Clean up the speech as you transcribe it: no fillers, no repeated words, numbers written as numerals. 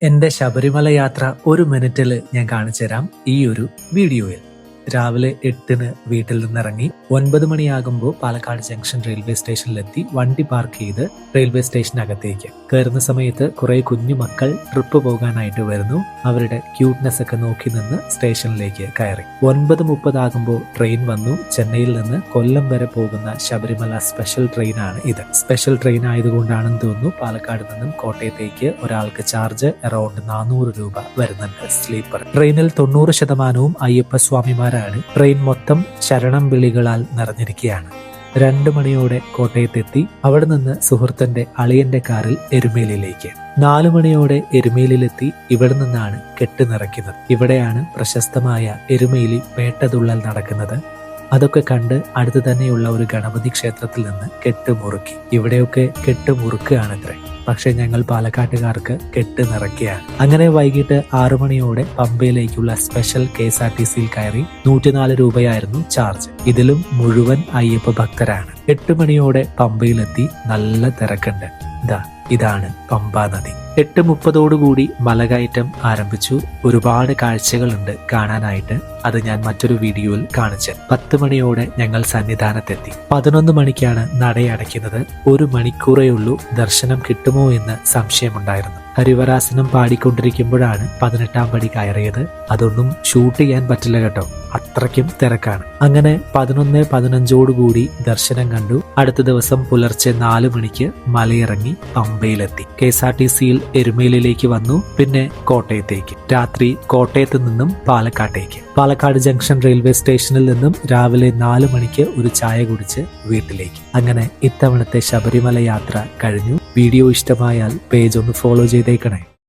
എന്റെ ശബരിമല യാത്ര ഒരു മിനിറ്റിൽ ഞാൻ കാണിച്ചു തരാം ഈ ഒരു വീഡിയോയിൽ. രാവിലെ 8-ന് വീട്ടിൽ നിന്നിറങ്ങി 9 മണിയാകുമ്പോൾ പാലക്കാട് ജംഗ്ഷൻ റെയിൽവേ സ്റ്റേഷനിലെത്തി വണ്ടി പാർക്ക് ചെയ്ത് റെയിൽവേ സ്റ്റേഷനകത്തേക്ക് കയറുന്ന സമയത്ത് കുറെ കുഞ്ഞു മക്കൾ ട്രിപ്പ് പോകാനായിട്ട് വരുന്നു. അവരുടെ ക്യൂട്ട്നെസ് ഒക്കെ നോക്കി നിന്ന് സ്റ്റേഷനിലേക്ക് കയറി. 9:30 ആകുമ്പോൾ ട്രെയിൻ വന്നു. ചെന്നൈയിൽ നിന്ന് കൊല്ലം വരെ പോകുന്ന ശബരിമല സ്പെഷ്യൽ ട്രെയിനാണ് ഇത്. സ്പെഷ്യൽ ട്രെയിൻ ആയതുകൊണ്ടാണെന്ന് തോന്നുന്നു പാലക്കാട് നിന്നും കോട്ടയത്തേക്ക് ഒരാൾക്ക് ചാർജ് അറൌണ്ട് 400 രൂപ വരുന്നുണ്ട് സ്ലീപ്പർ. ട്രെയിനിൽ 90% അയ്യപ്പസ്വാമിമാർ. ട്രെയിൻ മൊത്തം ശരണം വിളികളാൽ നിറഞ്ഞിരിക്കുകയാണ്. 2 മണിയോടെ കോട്ടയത്തെത്തി. അവിടെ നിന്ന് സുഹൃത്തിന്റെ അളിയന്റെ കാറിൽ എരുമേലിയിലേക്ക്. 4 മണിയോടെ എരുമേലിയിലെത്തി. ഇവിടെ നിന്നാണ് കെട്ട് നിറയ്ക്കുന്നത്. ഇവിടെയാണ് പ്രശസ്തമായ എരുമേലി പേട്ടതുള്ളൽ നടക്കുന്നത്. അതൊക്കെ കണ്ട് അടുത്ത് തന്നെയുള്ള ഒരു ഗണപതി ക്ഷേത്രത്തിൽ നിന്ന് കെട്ട് മുറുക്കി. ഇവിടെയൊക്കെ കെട്ട് മുറുക്കുകയാണത്രേ. പക്ഷെ ഞങ്ങൾ പാലക്കാട്ടുകാർക്ക് കെട്ട് നിറയ്ക്കുകയാണ്. അങ്ങനെ വൈകിട്ട് 6 മണിയോടെ പമ്പയിലേക്കുള്ള സ്പെഷ്യൽ KSRTCയിൽ കയറി. 104 രൂപയായിരുന്നു ചാർജ്. ഇതിലും മുഴുവൻ അയ്യപ്പ ഭക്തരാണ്. 8 മണിയോടെ പമ്പയിലെത്തി. നല്ല തിരക്കുണ്ട്. ഇതാണ് പമ്പാ നദി. 8:30 മലകയറ്റം ആരംഭിച്ചു. ഒരുപാട് കാഴ്ചകളുണ്ട് കാണാനായിട്ട്. അത് ഞാൻ മറ്റൊരു വീഡിയോയിൽ കാണിച്ചു. 10 മണിയോടെ ഞങ്ങൾ സന്നിധാനത്തെത്തി. 11 മണിക്കാണ് നടയടയ്ക്കുന്നത്. 1 മണിക്കൂറേ ഉള്ളൂ. ദർശനം കിട്ടുമോ എന്ന് സംശയമുണ്ടായിരുന്നു. ഹരിവരാസനം പാടിക്കൊണ്ടിരിക്കുമ്പോഴാണ് 18ാം പടി കയറിയത്. അതൊന്നും ഷൂട്ട് ചെയ്യാൻ പറ്റില്ല കേട്ടോ, അത്രയ്ക്കും തിരക്കാണ്. അങ്ങനെ 11:15 ദർശനം കണ്ടു. അടുത്ത ദിവസം പുലർച്ചെ 4 മണിക്ക് മലയിറങ്ങി പമ്പയിലെത്തി. KSRTCയിൽ എരുമേലിയിലേക്ക് വന്നു. പിന്നെ കോട്ടയത്തേക്ക്. രാത്രി കോട്ടയത്ത് നിന്നും പാലക്കാട്ടേക്ക്. പാലക്കാട് ജംഗ്ഷൻ റെയിൽവേ സ്റ്റേഷനിൽ നിന്നും രാവിലെ 4 മണിക്ക് ഒരു ചായ കുടിച്ച് വീട്ടിലേക്ക്. അങ്ങനെ ഇത്തവണത്തെ ശബരിമല യാത്ര കഴിഞ്ഞു. വീഡിയോ ഇഷ്ടമായാൽ പേജ് ഒന്ന് ഫോളോ ചെയ്തേക്കണേ.